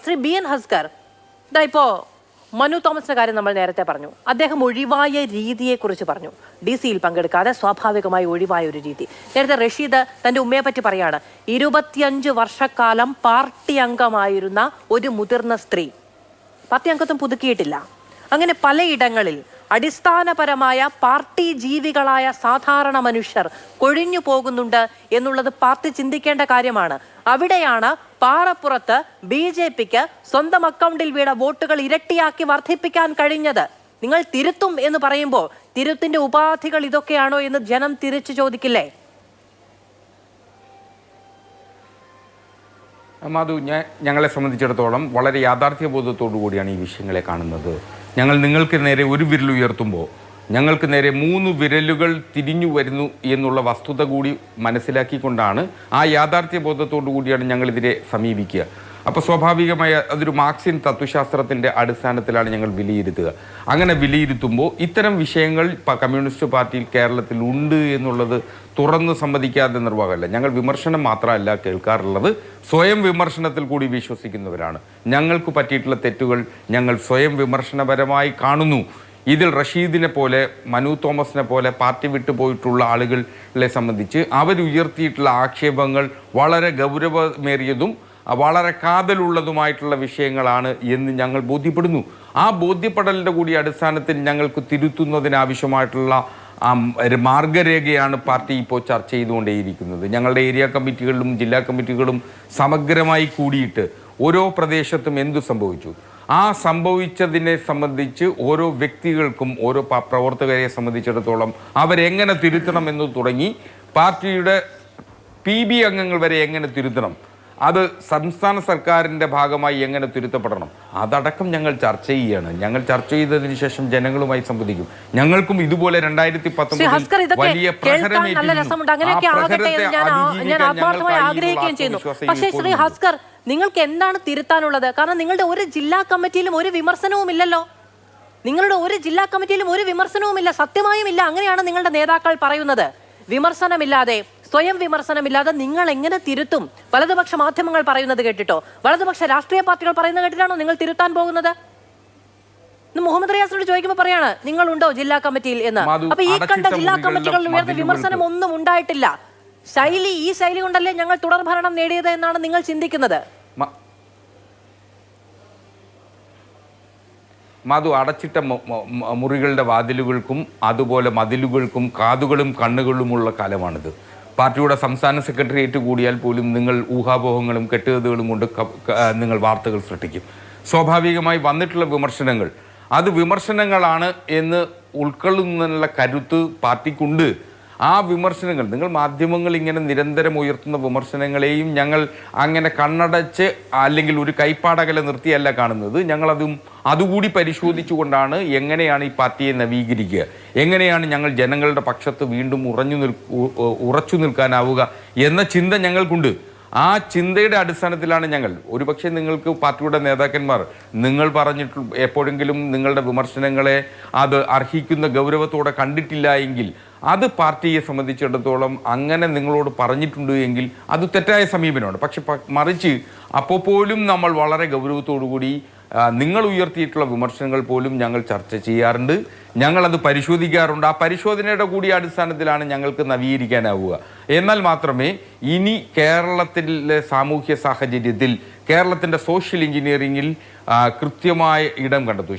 Shri B N Haskar, ഇപ്പോ മനു തോമസിന്റെ കാര്യം നമ്മൾ നേരത്തെ പറഞ്ഞു. അദ്ദേഹം ഒഴിവായ രീതിയെക്കുറിച്ച് പറഞ്ഞു. DC-യിൽ പങ്കെടുക്കാതെ സ്വാഭാവികമായി ഒഴിവായ ഒരു രീതി. നേരത്തെ റഷീദ് തന്റെ ഉമ്മയെ പറ്റി പറയാണ്, 25 വർഷക്കാലം പാർട്ടി അംഗമായിരുന്ന ഒരു മുതിർന്ന സ്ത്രീ പാർട്ടി അംഗത്വം പുതുക്കിയിട്ടില്ല. അങ്ങനെ പലയിടങ്ങളിൽ അടിസ്ഥാനപരമായ പാർട്ടി ജീവികളായ സാധാരണ മനുഷ്യർ കൊഴിഞ്ഞു പോകുന്നുണ്ട് എന്നുള്ളത് പാർട്ടി ചിന്തിക്കേണ്ട കാര്യമാണ്. അവിടെയാണ് പാറപ്പുറത്ത് BJPക്ക് സ്വന്തം അക്കൗണ്ടിൽ വീണ വോട്ടുകൾ ഇരട്ടിയാക്കി വർദ്ധിപ്പിക്കാൻ കഴിഞ്ഞത്. നിങ്ങൾ തിരുത്തും എന്ന് പറയുമ്പോൾ തിരുത്തിന്റെ ഉപാധികൾ ഇതൊക്കെയാണോ എന്ന് ജനം തിരിച്ചു ചോദിക്കില്ലേ? മാധു, ഞങ്ങളെ സംബന്ധിച്ചിടത്തോളം വളരെ യാഥാർത്ഥ്യബോധത്തോടു കൂടിയാണ് ഈ വിഷയങ്ങളെ കാണുന്നത്. ഞങ്ങൾ നിങ്ങൾക്ക് നേരെ ഒരു വിരൽ ഉയർത്തുമ്പോൾ ഞങ്ങൾക്ക് നേരെ 3 വിരലുകൾ തിരിഞ്ഞു വരുന്നു എന്നുള്ള വസ്തുത കൂടി മനസ്സിലാക്കിക്കൊണ്ടാണ്, ആ യാഥാർത്ഥ്യബോധത്തോടു കൂടിയാണ് ഞങ്ങളിതിനെ സമീപിക്കുക. അപ്പോൾ സ്വാഭാവികമായ അതൊരു മാർക്സിയൻ തത്വശാസ്ത്രത്തിൻ്റെ അടിസ്ഥാനത്തിലാണ് ഞങ്ങൾ വിലയിരുത്തുക. അങ്ങനെ വിലയിരുത്തുമ്പോൾ ഇത്തരം വിഷയങ്ങൾ കമ്മ്യൂണിസ്റ്റ് പാർട്ടിയിൽ കേരളത്തിൽ ഉണ്ട് എന്നുള്ളത് തുറന്ന് സമ്മതിക്കാതെ നിർവാഹമല്ല. ഞങ്ങൾ വിമർശനം മാത്രമല്ല കേൾക്കാറുള്ളത്, സ്വയം വിമർശനത്തിൽ കൂടി വിശ്വസിക്കുന്നവരാണ്. ഞങ്ങൾക്ക് പറ്റിയിട്ടുള്ള തെറ്റുകൾ ഞങ്ങൾ സ്വയം വിമർശനപരമായി കാണുന്നു. ഇതിൽ റഷീദിനെ പോലെ, മനു തോമസിനെ പോലെ പാർട്ടി വിട്ടുപോയിട്ടുള്ള ആളുകളെ സംബന്ധിച്ച് അവരുയർത്തിയിട്ടുള്ള ആക്ഷേപങ്ങൾ വളരെ ഗൗരവമേറിയതും വളരെ കാതലുള്ളതുമായിട്ടുള്ള വിഷയങ്ങളാണ് എന്ന് ഞങ്ങൾ ബോധ്യപ്പെടുന്നു. ആ ബോധ്യപ്പെടലിൻ്റെ കൂടി അടിസ്ഥാനത്തിൽ ഞങ്ങൾക്ക് തിരുത്തുന്നതിനാവശ്യമായിട്ടുള്ള മാർഗരേഖയാണ് പാർട്ടി ഇപ്പോൾ ചർച്ച ചെയ്തുകൊണ്ടേയിരിക്കുന്നത്. ഞങ്ങളുടെ ഏരിയ കമ്മിറ്റികളിലും ജില്ലാ കമ്മിറ്റികളും സമഗ്രമായി കൂടിയിട്ട് ഓരോ പ്രദേശത്തും എന്തു സംഭവിച്ചു, ആ സംഭവിച്ചതിനെ സംബന്ധിച്ച് ഓരോ വ്യക്തികൾക്കും ഓരോ പ്രവർത്തകരെ സംബന്ധിച്ചിടത്തോളം അവരെങ്ങനെ തിരുത്തണം എന്ന് തുടങ്ങി പാർട്ടിയുടെ PB അംഗങ്ങൾ വരെ എങ്ങനെ തിരുത്തണം, അത് സംസ്ഥാന സർക്കാരിൻ്റെ ഭാഗമായി എങ്ങനെ തിരുത്തപ്പെടണം, അതടക്കം ഞങ്ങൾ ചർച്ച ചെയ്യുകയാണ്. ഞങ്ങൾ ചർച്ച ചെയ്തതിന് ശേഷം ജനങ്ങളുമായി സംവദിക്കും. ഞങ്ങൾക്കും ഇതുപോലെ 2019 വലിയ പക്ഷേ ശ്രീ ഹസ്കർ, നിങ്ങൾക്ക് എന്താണ് തിരുത്താനുള്ളത്? കാരണം നിങ്ങളുടെ ഒരു ജില്ലാ കമ്മിറ്റിയിലും ഒരു വിമർശനവും ഇല്ലല്ലോ. നിങ്ങളുടെ ഒരു ജില്ലാ കമ്മിറ്റിയിലും ഒരു വിമർശനവുമില്ല, സത്യമായും ഇല്ല. അങ്ങനെയാണ് നിങ്ങളുടെ നേതാക്കൾ പറയുന്നത്. വിമർശനമില്ലാതെ, സ്വയം വിമർശനമില്ലാതെ നിങ്ങൾ എങ്ങനെ തിരുത്തും? വലതുപക്ഷ മാധ്യമങ്ങൾ പറയുന്നത് കേട്ടിട്ടോ, വലതുപക്ഷ രാഷ്ട്രീയ പാർട്ടികൾ പറയുന്നത് കേട്ടിട്ടാണോ നിങ്ങൾ തിരുത്താൻ പോകുന്നത്? മുഹമ്മദ് റിയാസിനോട് ചോദിക്കുമ്പോൾ പറയാണ് നിങ്ങളുണ്ടോ ജില്ലാ കമ്മിറ്റിയിൽ എന്ന്. അപ്പൊ ഈ കണ്ട ജില്ലാ കമ്മിറ്റികളിൽ ഉയർന്ന വിമർശനം ഒന്നും ഉണ്ടായിട്ടില്ല. ഈ ശൈലി കൊണ്ടല്ലേ ഞങ്ങൾ തുടർ ഭരണം നേടിയത് എന്നാണ് നിങ്ങൾ ചിന്തിക്കുന്നത്? മാധു, അടച്ചിട്ട മുറികളുടെ വാതിലുകൾക്കും അതുപോലെ മതിലുകൾക്കും കാതുകളും കണ്ണുകളുമുള്ള കാലമാണിത്. പാർട്ടിയുടെ സംസ്ഥാന സെക്രട്ടേറിയറ്റ് കൂടിയാൽ പോലും നിങ്ങൾ ഊഹാപോഹങ്ങളും കെട്ടുകഥകളും കൊണ്ട് നിങ്ങൾ വാർത്തകൾ സൃഷ്ടിക്കും. സ്വാഭാവികമായി വന്നിട്ടുള്ള വിമർശനങ്ങൾ അത് വിമർശനങ്ങളാണ് എന്ന് ഉൾക്കൊള്ളുന്നതിനുള്ള കരുത്ത് പാർട്ടിക്കുണ്ട്. ആ വിമർശനങ്ങൾ, നിങ്ങൾ മാധ്യമങ്ങൾ ഇങ്ങനെ നിരന്തരം ഉയർത്തുന്ന വിമർശനങ്ങളെയും ഞങ്ങൾ അങ്ങനെ കണ്ണടച്ച് അല്ലെങ്കിൽ ഒരു കൈപ്പാടകല നിർത്തിയല്ല കാണുന്നത്. അതുകൂടി പരിശോധിച്ചുകൊണ്ടാണ് എങ്ങനെയാണ് ഈ പാർട്ടിയെ നവീകരിക്കുക, എങ്ങനെയാണ് ഞങ്ങൾ ജനങ്ങളുടെ പക്ഷത്ത് വീണ്ടും ഉറച്ചു നിൽക്കാനാവുക എന്ന ചിന്ത ഞങ്ങൾക്കുണ്ട്. ആ ചിന്തയുടെ അടിസ്ഥാനത്തിലാണ് ഞങ്ങൾ, ഒരുപക്ഷെ നിങ്ങൾക്ക് പാർട്ടിയുടെ നേതാക്കന്മാർ നിങ്ങൾ പറഞ്ഞിട്ട് എപ്പോഴെങ്കിലും നിങ്ങളുടെ വിമർശനങ്ങളെ അത് അർഹിക്കുന്ന ഗൗരവത്തോടെ കണ്ടിട്ടില്ല എങ്കിൽ അത് പാർട്ടിയെ സംബന്ധിച്ചിടത്തോളം അങ്ങനെ നിങ്ങളോട് പറഞ്ഞിട്ടുണ്ട് എങ്കിൽ അത് തെറ്റായ സമീപനമാണ്. പക്ഷെ മറിച്ച് അപ്പോൾ പോലും നമ്മൾ വളരെ ഗൗരവത്തോടു കൂടി നിങ്ങൾ ഉയർത്തിയിട്ടുള്ള വിമർശനങ്ങൾ പോലും ഞങ്ങൾ ചർച്ച ചെയ്യാറുണ്ട്, ഞങ്ങളത് പരിശോധിക്കാറുണ്ട്. ആ പരിശോധനയുടെ കൂടി അടിസ്ഥാനത്തിലാണ് ഞങ്ങൾക്ക് നവീകരിക്കാനാവുക. എന്നാൽ മാത്രമേ ഇനി കേരളത്തിലെ സാമൂഹ്യ സാഹചര്യത്തിൽ കേരളത്തിൻ്റെ സോഷ്യൽ എഞ്ചിനീയറിംഗിൽ കൃത്യമായ ഇടം കണ്ടെത്തൂ.